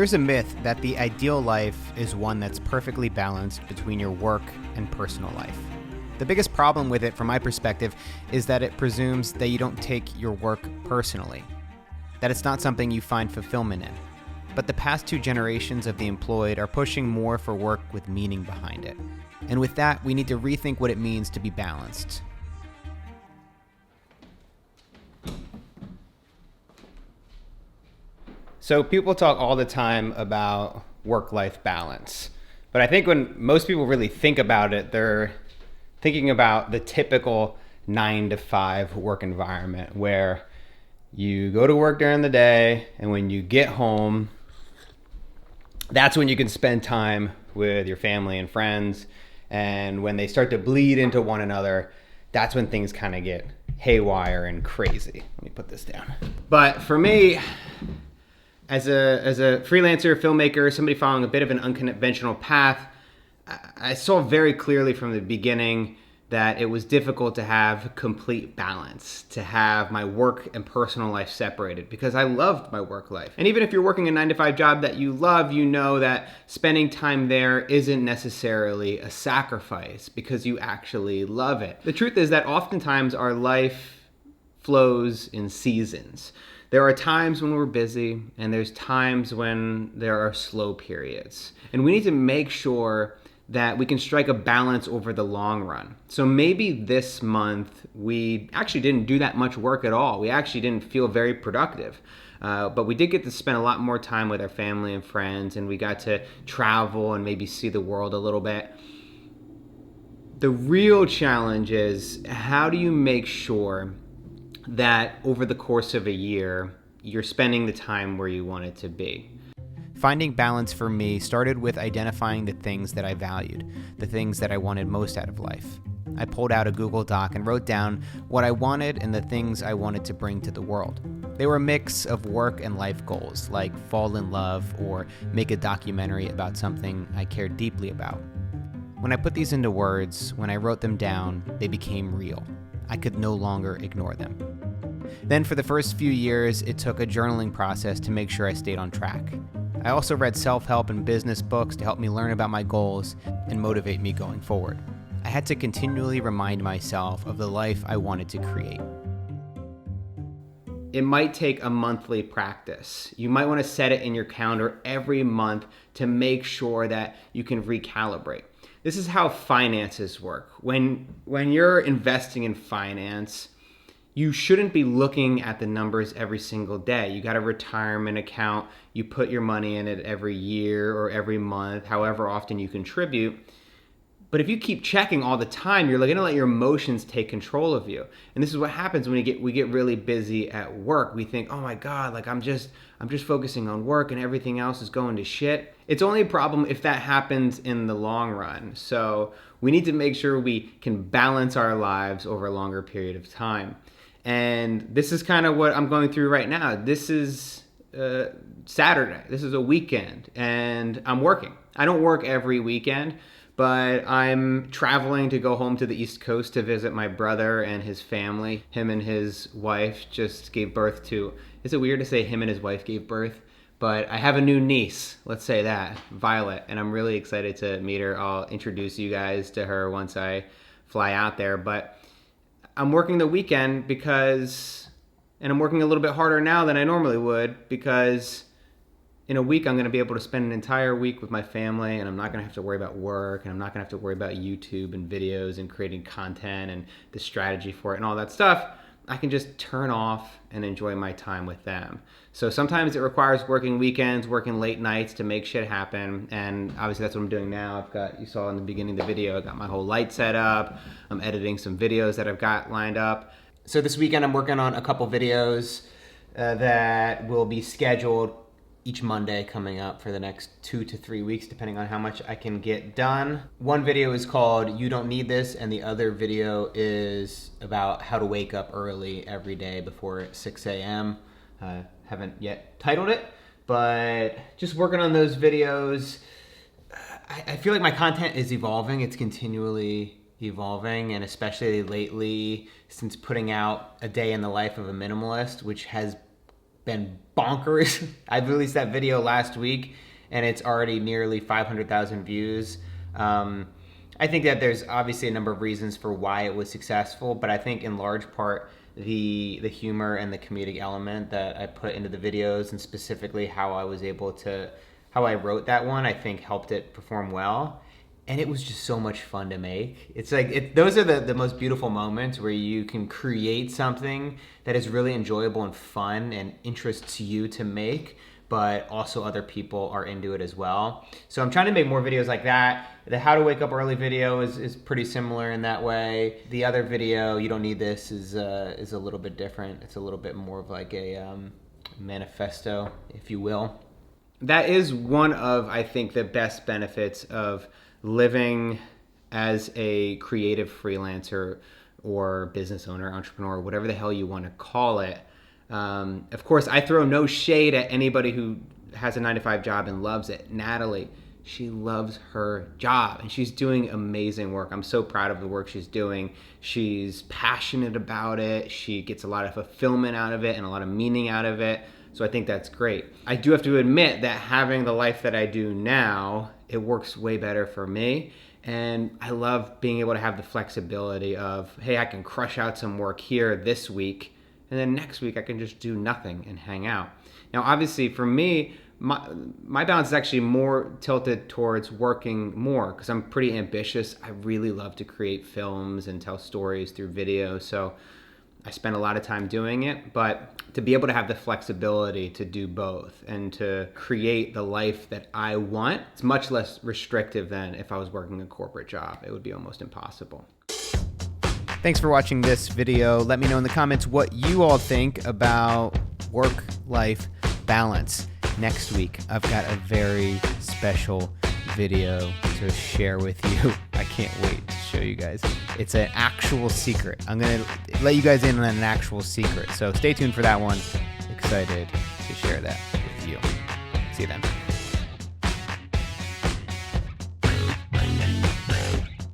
There's a myth that the ideal life is one that's perfectly balanced between your work and personal life. The biggest problem with it, from my perspective, is that it presumes that you don't take your work personally, that it's not something you find fulfillment in. But the past two generations of the employed are pushing more for work with meaning behind it. And with that, we need to rethink what it means to be balanced. So people talk all the time about work-life balance. But I think when most people really think about it, they're thinking about the typical 9-to-5 work environment where you go to work during the day, and when you get home, that's when you can spend time with your family and friends. And when they start to bleed into one another, that's when things kind of get haywire and crazy. Let me put this down. But for me, as a freelancer, filmmaker, somebody following a bit of an unconventional path, I saw very clearly from the beginning that it was difficult to have complete balance, to have my work and personal life separated, because I loved my work life. And even if you're working a 9-to-5 job that you love, you know that spending time there isn't necessarily a sacrifice because you actually love it. The truth is that oftentimes our life flows in seasons. There are times when we're busy, and there's times when there are slow periods. And we need to make sure that we can strike a balance over the long run. So maybe this month we actually didn't do that much work at all. We actually didn't feel very productive. But we did get to spend a lot more time with our family and friends, and we got to travel and maybe see the world a little bit. The real challenge is, how do you make sure that over the course of a year, you're spending the time where you want it to be? Finding balance for me started with identifying the things that I valued, the things that I wanted most out of life. I pulled out a Google Doc and wrote down what I wanted and the things I wanted to bring to the world. They were a mix of work and life goals, like fall in love or make a documentary about something I cared deeply about. When I put these into words, when I wrote them down, they became real. I could no longer ignore them. Then for the first few years, it took a journaling process to make sure I stayed on track. I also read self-help and business books to help me learn about my goals and motivate me going forward. I had to continually remind myself of the life I wanted to create. It might take a monthly practice. You might want to set it in your calendar every month to make sure that you can recalibrate. This is how finances work. When you're investing in finance, you shouldn't be looking at the numbers every single day. You got a retirement account, you put your money in it every year or every month, however often you contribute. But if you keep checking all the time, you're going to let your emotions take control of you. And this is what happens when we get really busy at work. We think, oh my God, like I'm just focusing on work and everything else is going to shit. It's only a problem if that happens in the long run. So we need to make sure we can balance our lives over a longer period of time. And this is kind of what I'm going through right now. This is Saturday. This is a weekend, and I'm working. I don't work every weekend, but I'm traveling to go home to the East Coast to visit my brother and his family. Him and his wife just gave birth to, is it weird to say him and his wife gave birth? But I have a new niece, let's say that, Violet, and I'm really excited to meet her. I'll introduce you guys to her once I fly out there. But I'm working the weekend and I'm working a little bit harder now than I normally would, because in a week I'm going to be able to spend an entire week with my family, and I'm not going to have to worry about work, and I'm not going to have to worry about YouTube and videos and creating content and the strategy for it and all that stuff. I can just turn off and enjoy my time with them. So sometimes it requires working weekends, working late nights to make shit happen. And obviously that's what I'm doing now. You saw in the beginning of the video, I got my whole light set up. I'm editing some videos that I've got lined up. So this weekend I'm working on a couple videos that will be scheduled each Monday coming up for the next 2 to 3 weeks, depending on how much I can get done. One video is called You Don't Need This, and the other video is about how to wake up early every day before 6 a.m. Haven't yet titled it, but just working on those videos. I feel like my content is evolving. It's continually evolving, and especially lately since putting out A Day in the Life of a Minimalist, which has been bonkers. I released that video last week and it's already nearly 500,000 views. I think that there's obviously a number of reasons for why it was successful, but I think in large part the humor and the comedic element that I put into the videos, and specifically how I wrote that one, I think helped it perform well. And it was just so much fun to make. It's like, those are the most beautiful moments where you can create something that is really enjoyable and fun and interests you to make, but also other people are into it as well. So I'm trying to make more videos like that. The How to Wake Up Early video is pretty similar in that way. The other video, You Don't Need This, is a little bit different. It's a little bit more of like a manifesto, if you will. That is one of, I think, the best benefits of living as a creative freelancer or business owner, entrepreneur, whatever the hell you want to call it. Of course, I throw no shade at anybody who has a 9-to-5 job and loves it. Natalie, she loves her job and she's doing amazing work. I'm so proud of the work she's doing. She's passionate about it. She gets a lot of fulfillment out of it and a lot of meaning out of it. So I think that's great. I do have to admit that having the life that I do now, it works way better for me. And I love being able to have the flexibility of, hey, I can crush out some work here this week, and then next week I can just do nothing and hang out. Now, obviously for me, my balance is actually more tilted towards working more because I'm pretty ambitious. I really love to create films and tell stories through video. So I spend a lot of time doing it, but to be able to have the flexibility to do both and to create the life that I want, it's much less restrictive than if I was working a corporate job. It would be almost impossible. Thanks for watching this video. Let me know in the comments what you all think about work-life balance. Next week, I've got a very special video to share with you. I can't wait to show you guys. It's an actual secret. I'm going to let you guys in on an actual secret. So stay tuned for that one. Excited to share that with you. See you then.